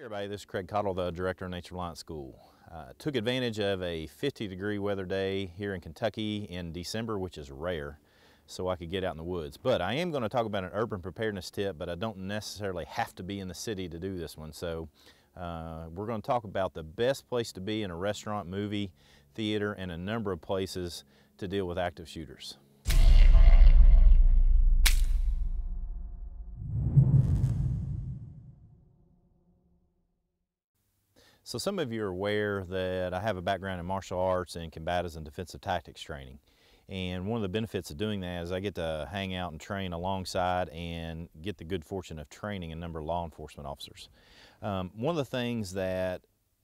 Everybody, this is Craig Cottle, the Director of Nature Reliance School. Took advantage of a 50-degree weather day here in Kentucky in December, which is rare, so I could get out in the woods. But I am going to talk about an urban preparedness tip, but I don't necessarily have to be in the city to do this one. So we're going to talk about the best place to be in a restaurant, movie, theater, and a number of places to deal with active shooters. So some of you are aware that I have a background in martial arts and combatives and defensive tactics training. And one of the benefits of doing that is I get to hang out and train alongside and get the good fortune of training a number of law enforcement officers. One of the things that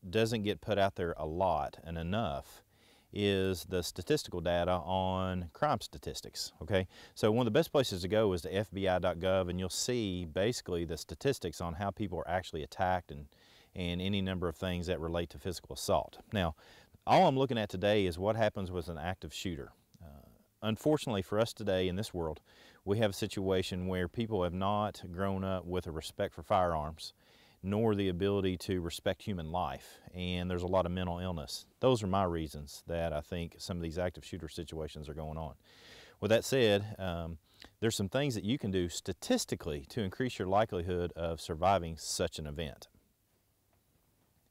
doesn't get put out there a lot and enough is the statistical data on crime statistics, okay? So one of the best places to go is to FBI.gov, and you'll see basically the statistics on how people are actually attacked and any number of things that relate to physical assault. Now, all I'm looking at today is what happens with an active shooter. Unfortunately for us today in this world, we have a situation where people have not grown up with a respect for firearms, nor the ability to respect human life, and there's a lot of mental illness. Those are my reasons that I think some of these active shooter situations are going on. With that said, there's some things that you can do statistically to increase your likelihood of surviving such an event.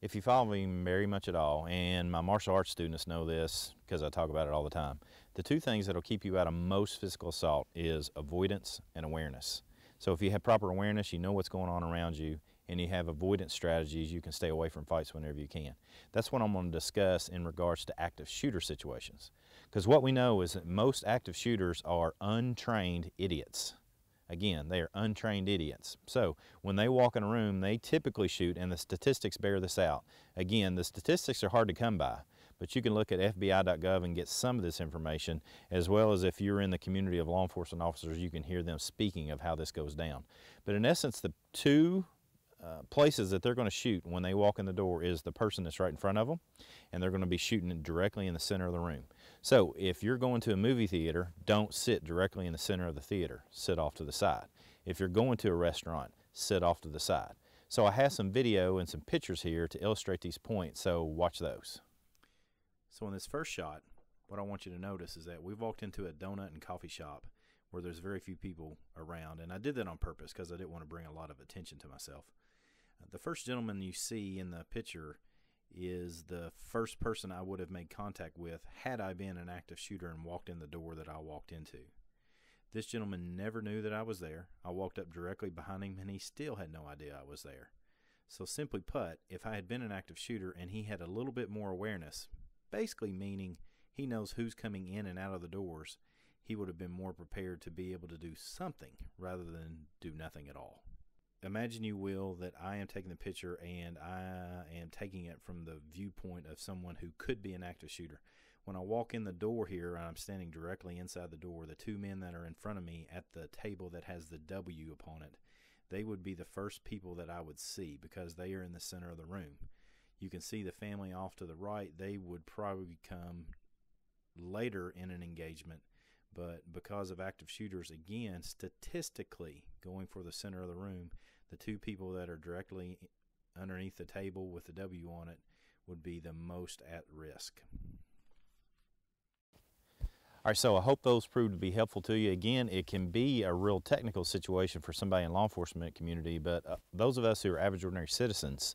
If you follow me very much at all, and my martial arts students know this because I talk about it all the time, the two things that will keep you out of most physical assault is avoidance and awareness. So if you have proper awareness, you know what's going on around you, and you have avoidance strategies, you can stay away from fights whenever you can. That's what I'm going to discuss in regards to active shooter situations. Because what we know is that most active shooters are untrained idiots. Again, they are untrained idiots. So when they walk in a room, they typically shoot, and the statistics bear this out. Again, the statistics are hard to come by, but you can look at FBI.gov and get some of this information, as well as if you're in the community of law enforcement officers, you can hear them speaking of how this goes down. But in essence, the two places that they're going to shoot when they walk in the door is the person that's right in front of them, and they're going to be shooting directly in the center of the room. So if you're going to a movie theater, don't sit directly in the center of the theater. Sit off to the side. If you're going to a restaurant, sit off to the side. So I have some video and some pictures here to illustrate these points, so watch those. So in this first shot, what I want you to notice is that we've walked into a donut and coffee shop where there's very few people around, and I did that on purpose because I didn't want to bring a lot of attention to myself. The first gentleman you see in the picture is the first person I would have made contact with had I been an active shooter and walked in the door that I walked into. This gentleman never knew that I was there. I walked up directly behind him, and he still had no idea I was there. So simply put, if I had been an active shooter and he had a little bit more awareness, basically meaning he knows who's coming in and out of the doors, he would have been more prepared to be able to do something rather than do nothing at all. Imagine, you will, that I am taking the picture and I am taking it from the viewpoint of someone who could be an active shooter. When I walk in the door here, I'm standing directly inside the door. The two men that are in front of me at the table that has the W upon it, they would be the first people that I would see because they are in the center of the room. You can see the family off to the right. They would probably come later in an engagement, but because of active shooters, again, statistically going for the center of the room, the two people that are directly underneath the table with the W on it would be the most at risk. All right, so I hope those proved to be helpful to you. Again, it can be a real technical situation for somebody in law enforcement community, but those of us who are average ordinary citizens,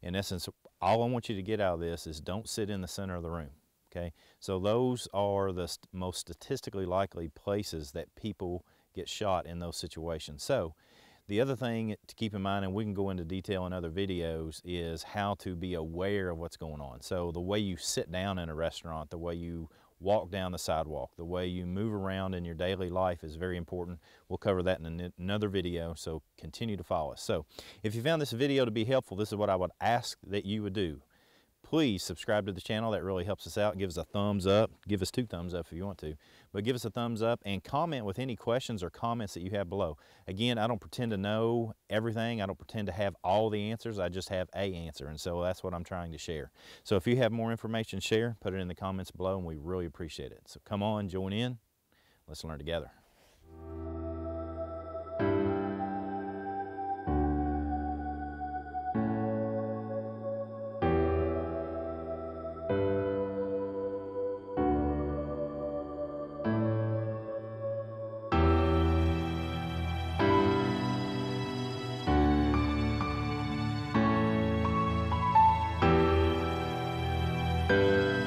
in essence, all I want you to get out of this is don't sit in the center of the room. Okay, so those are the most statistically likely places that people get shot in those situations. So the other thing to keep in mind, and we can go into detail in other videos, is how to be aware of what's going on. So the way you sit down in a restaurant, the way you walk down the sidewalk, the way you move around in your daily life is very important. We'll cover that in another video, so continue to follow us. So if you found this video to be helpful, this is what I would ask that you would do. Please subscribe to the channel. That really helps us out. Give us a thumbs up. Give us 2 thumbs up if you want to. But give us a thumbs up and comment with any questions or comments that you have below. Again, I don't pretend to know everything. I don't pretend to have all the answers. I just have an answer, and so that's what I'm trying to share. So if you have more information, share. Put it in the comments below, and we really appreciate it. So come on, join in. Let's learn together. you.